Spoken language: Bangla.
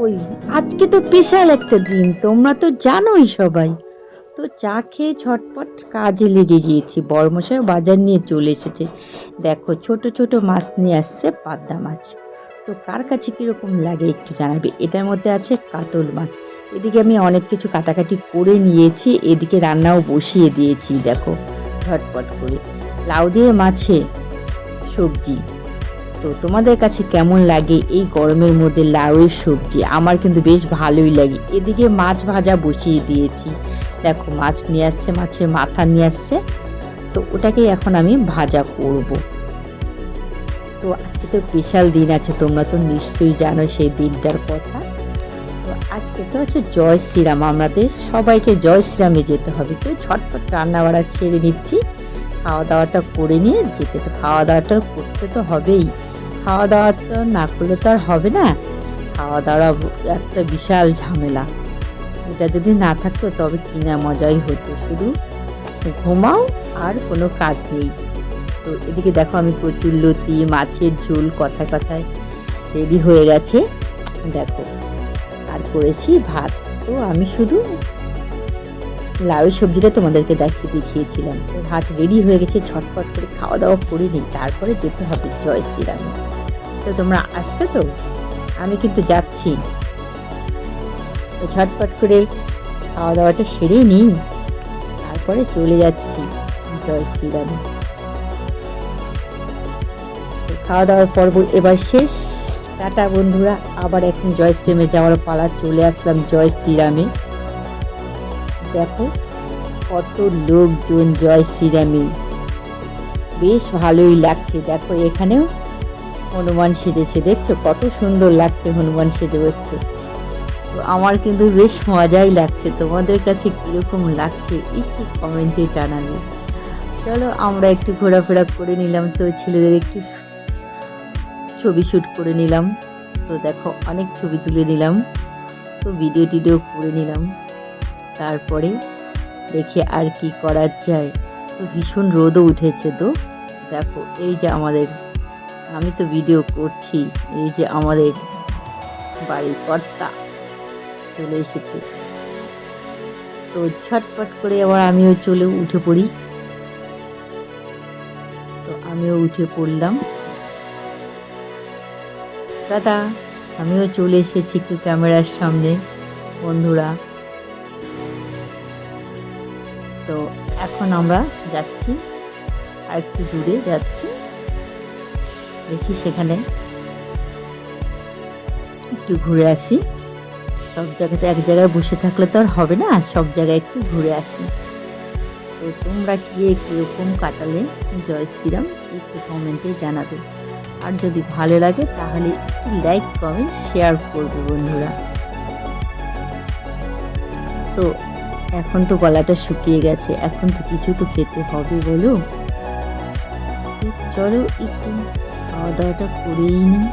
ওই আজকে তো স্পেশাল একটা দিন, তোমরা তো জানোই সবাই। তো চা খেয়ে ঝটপট কাজে লেগে গিয়েছি। বড়মশাই বাজার নিয়ে চলে এসেছে। দেখো ছোট ছোট মাছ নিয়ে আসছে, পাবদা মাছ। তো কার কাছে কিরকম লাগে একটু জানাবে। এটার মধ্যে আছে কাতল মাছ। এদিকে আমি অনেক কিছু কাটাকাটি করে নিয়েছি, এদিকে রান্নাও বসিয়ে দিয়েছি। দেখো ঝটপট করে লাউ দিয়ে মাছে সবজি। তো তোমাদের কাছে কেমন লাগে এই গরমের মধ্যে লাউয়ের সবজি? আমার কিন্তু বেশ ভালোই লাগে। এদিকে মাছ ভাজা বসিয়ে দিয়েছি। দেখো মাছ নিয়ে আসছে, মাছের মাথা নিয়ে আসছে। তো ওটাকেই এখন আমি ভাজা করব। তো আজকে তো স্পেশাল দিন আছে, তোমরা তো নিশ্চয়ই জানো সেই দিনটার কথা। তো আজকে তো হচ্ছে জয় শ্রীরাম, আমাদের সবাইকে জয় শ্রীরামে যেতে হবে। তো ঝটপট রান্না বাড়া ছেড়ে নিচ্ছি, খাওয়া দাওয়াটা করে নিয়ে যেতে। তো খাওয়া দাওয়াটা করতে তো হবেই, খাওয়া দাওয়াটা না করলে তো আর হবে না। খাওয়া দাওয়া একটা বিশাল ঝামেলা, এটা যদি না থাকতো তবে কিনা মজাই হতো। শুধু ঘুমাও আর কোনো কাজ নেই। তো এদিকে দেখো আমি কচুরলতি মাছের ঝোল কথায় কথায় রেডি হয়ে গেছে। দেখো আর করেছি ভাত। তো আমি শুধু লাউ সবজিটা তোমাদেরকে দেখিয়েছিলাম। তো ভাত রেডি হয়ে গেছে, ছটফট করে খাওয়া দাওয়া করে নিই, তারপরে যেতে হবে জয় শ্রীরামে। তো তোমরা আসছো তো? আমি কিন্তু যাচ্ছি। তো ঝটপট করে খাওয়া দাওয়াটা সেরে নিই, তারপরে চলে যাচ্ছি জয় শ্রীরামে। তো খাওয়া দাওয়ার পর্ব এবার শেষ। টাটা বন্ধুরা, আবার এখন জয় শ্রীরামে যাওয়ার পালা। চলে আসলাম জয় শ্রীরামে। দেখো কত লোকজন জয় শ্রীরামে, বেশ ভালোই লাগছে। দেখো এখানেও হনুমান সেজেছে, দেখছো কত সুন্দর লাগছে, হনুমান সেজে বসছে। তো আমার কিন্তু বেশ মজাই লাগছে। তোমাদের কাছে কিরকম লাগছে একটু কমেন্টে জানাবে। চলো আমরা একটু ঘোরাফেরা করে নিলাম। তো ছেলেদের একটু ছবি শ্যুট করে নিলাম। তো দেখো অনেক ছবি তুলে নিলাম, তো ভিডিও টিডিও করে নিলাম। তারপরে দেখে আর কি করা যায়। তো ভীষণ রোদও উঠেছে। তো দেখো এই যে আমাদের, আমি তো ভিডিও করছি, এই যে আমাদের বাড়ির কর্তা চলে এসেছে। তো ঝটপট করে আবার আমিও উঠে পড়ি। তো আমিও উঠে পড়লাম। দাদা আমিও চলে এসেছি একটু ক্যামেরার সামনে বন্ধুরা। তো এখন আমরা যাচ্ছি আর একটু দূরে যাচ্ছি, দেখি সেখানে একটু ঘুরে আসি। সব জায়গাতে এক জায়গায় বসে থাকলে তো আর হবে না, সব জায়গায় একটু ঘুরে আসি। তো তোমরা কিরকম কাটালে জয় শ্রীরাম একটু কমেন্টে জানাবে। আর যদি ভালো লাগে তাহলে একটু লাইক কমেন্ট শেয়ার করবে বন্ধুরা। তো এখন তো গলাটা শুকিয়ে গেছে, এখন তো কিছু তো খেতে হবে বলো। তো চলো একটু খাওয়া দাওয়াটা করেই নিই।